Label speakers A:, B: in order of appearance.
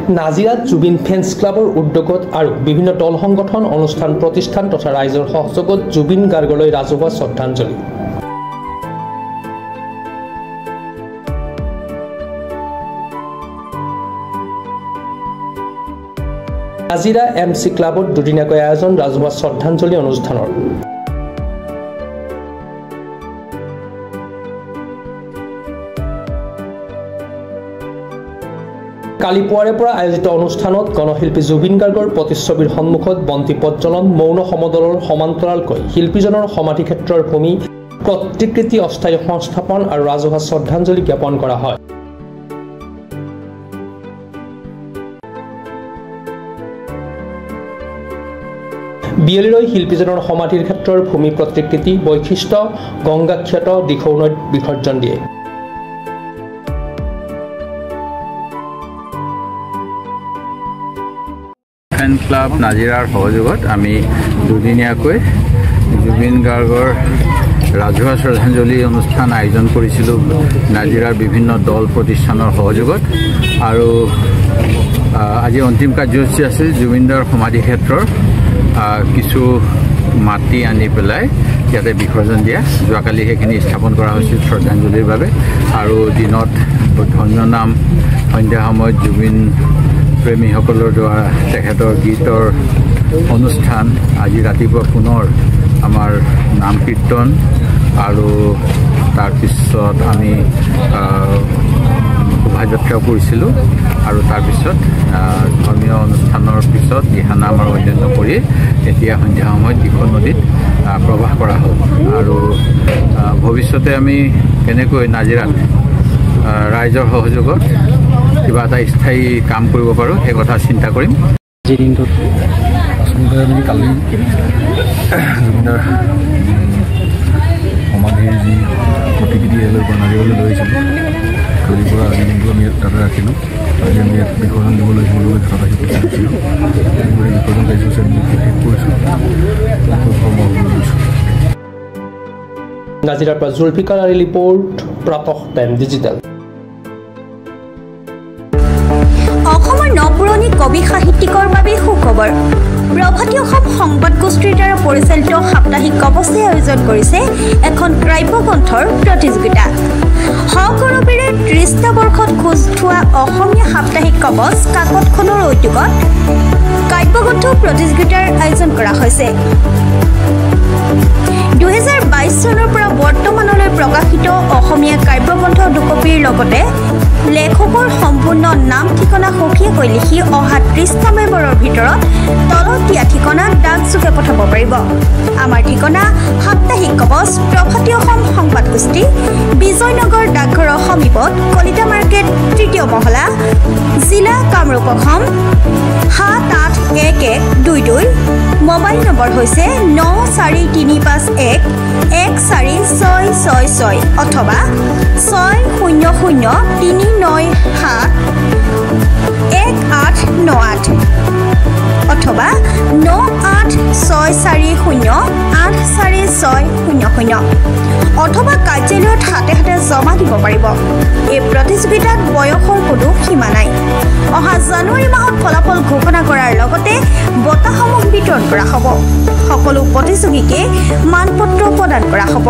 A: নাজিৰাত জুবিন ফেন্স ক্লাবৰ উদ্যোগত আৰু বিভিন্ন দল সংগঠন অনুষ্ঠান প্ৰতিষ্ঠান তথা ৰাইজৰ সহযোগত জুবিন গাৰ্গলৈ ৰাজহুৱা শ্ৰদ্ধাঞ্জলি। নাজিৰা MC ক্লাবত দুদিনীয়াকৈ আয়োজন ৰাজহুৱা শ্ৰদ্ধাঞ্জলি অনুষ্ঠানৰ। কালি পুৱাৰে পৰা আয়োজিত অনুষ্ঠানত গণশিল্পী জুবিন গাৰ্গৰ প্ৰতিচ্ছবিৰ সন্মুখত বন্তি প্ৰজ্বলন, মৌন সমদলৰ সমান্তৰালকৈ শিল্পীজনৰ সমাধিক্ষেত্ৰৰ ভূমি, প্ৰতিকৃতি অস্থায়ী সংস্থাপন আৰু ৰাজহুৱা শ্ৰদ্ধাঞ্জলি জ্ঞাপন কৰা হয়। বিয়লিলৈ শিল্পীজনৰ সমাধিৰ ক্ষেত্ৰৰ ভূমি প্ৰতিকৃতি বৈশিষ্ট্য গংগাক্ষত দিখৌ নৈত বিসৰ্জন দিয়ে।
B: ফেন ক্লাব নাজিৰাৰ সহযোগত আমি দুদিনীয়াকৈ জুবিন গাৰ্গৰ ৰাজহুৱা শ্ৰদ্ধাঞ্জলি অনুষ্ঠান আয়োজন কৰিছিলোঁ নাজিৰাৰ বিভিন্ন দল প্ৰতিষ্ঠানৰ সহযোগত। আৰু আজি অন্তিম কাৰ্যসূচী আছিল জুবিনদাৰ সমাধিক্ষেত্ৰৰ কিছু মাটি আনি পেলাই ইয়াতে বিসৰ্জন দিয়া। যোৱাকালি সেইখিনি স্থাপন কৰা হৈছিল শ্ৰদ্ধাঞ্জলিৰ বাবে। আৰু দিনত ধন্য নাম, সন্ধ্যা সময়ত জুবিন প্ৰেমীসকলৰ দ্বাৰা তেখেতৰ গীতৰ অনুষ্ঠান, আজি ৰাতিপুৱা পুনৰ আমাৰ নাম কীৰ্তন আৰু তাৰপিছত আমি শোভাযাত্ৰাও কৰিছিলোঁ। আৰু তাৰপিছত ধৰ্মীয় অনুষ্ঠানৰ পিছত দিহানাম আৰু অন্যান্য কৰি এতিয়া সন্ধ্যা সময়ত দিখৌ নদীত প্ৰৱাহ কৰা হ'ল। আৰু ভৱিষ্যতে আমি কেনেকৈ নাজিৰাত ৰাইজৰ সহযোগত কিবা এটা স্থায়ী কাম কৰিব পাৰোঁ সেই কথা চিন্তা কৰিম।
C: আজিৰ দিনটোত আচলতে আমি কালি জুবিনদাৰ সমাধিৰ যি প্ৰতিকৃতি নাজিৰালৈ লৈ আহিছিলোঁ, কালিৰ পৰা আজিৰ দিনটো আমি তাতে ৰাখিলোঁ। আজি আমি ইয়াত বিসৰ্জন দিবলৈ শিৱলৈ ঘাটত আহি পঠিয়াইছিলোঁ। বিসৰ্জন কাৰ্যসূচী আমি শেষ কৰিছোঁ।
A: নাজিৰাৰ পৰা জুলফিকাৰ আলী ৰিপৰ্ট, প্ৰাতঃ টাইম ডিজিটেল।
D: অসমৰ নপুৰণি কবি সাহিত্যিকৰ বাবে সুখবৰ। প্ৰভাতী অসম সংবাদ গোষ্ঠীৰ দ্বাৰা পৰিচালিত সাপ্তাহিক কবচে আয়োজন কৰিছে এখন কাব্যগ্ৰন্থৰ প্ৰতিযোগিতা। সগৌৰৱেৰে ৩০টা বৰ্ষত খোজ থোৱা অসমীয়া সাপ্তাহিক কবচ কাকতখনৰ উদ্যোগত কাব্যগ্ৰন্থ প্ৰতিযোগিতাৰ আয়োজন কৰা হৈছে। ২০২২ চনৰ পৰা বৰ্তমানলৈ প্ৰকাশিত অসমীয়া কাব্যগ্ৰন্থ দুকপিৰ লগতে লেখকৰ সম্পূৰ্ণ নাম ঠিকনা সখীয়াকৈ লিখি অহা ৩০টা মেম্বৰৰ ভিতৰত তলত দিয়া ঠিকনা ডাকযোগে পঠাব পাৰিব। আমাৰ ঠিকনা সাপ্তাহিক কবচ, প্ৰভাতী অসম সংবাদ গোষ্ঠী, বিজয়নগৰ ডাকঘৰৰ সমীপত, কলিতা মাৰ্কেট, ৩য় মহলা, জিলা কামৰূপ অসম ৭৮১১২২। মোবাইল নম্বৰ হৈছে ৯৪৩৫১১৪৬৬৬ অথবা ৬০০৩৯৭1898 অথবা ৯৮৬৪০৮৪৬০০ অথবা কাৰ্যালয়ত হাতে হাতে জমা দিব পাৰিব। এই প্ৰতিযোগিতাত বয়সৰ কোনো সীমা নাই। অহা জানুৱাৰী মাহত ফলাফল ঘোষণা কৰাৰ লগতে বঁটাসমূহ বিতৰণ কৰা হ'ব। সকলো প্ৰতিযোগীকে মানপত্ৰ প্ৰদান কৰা হ'ব।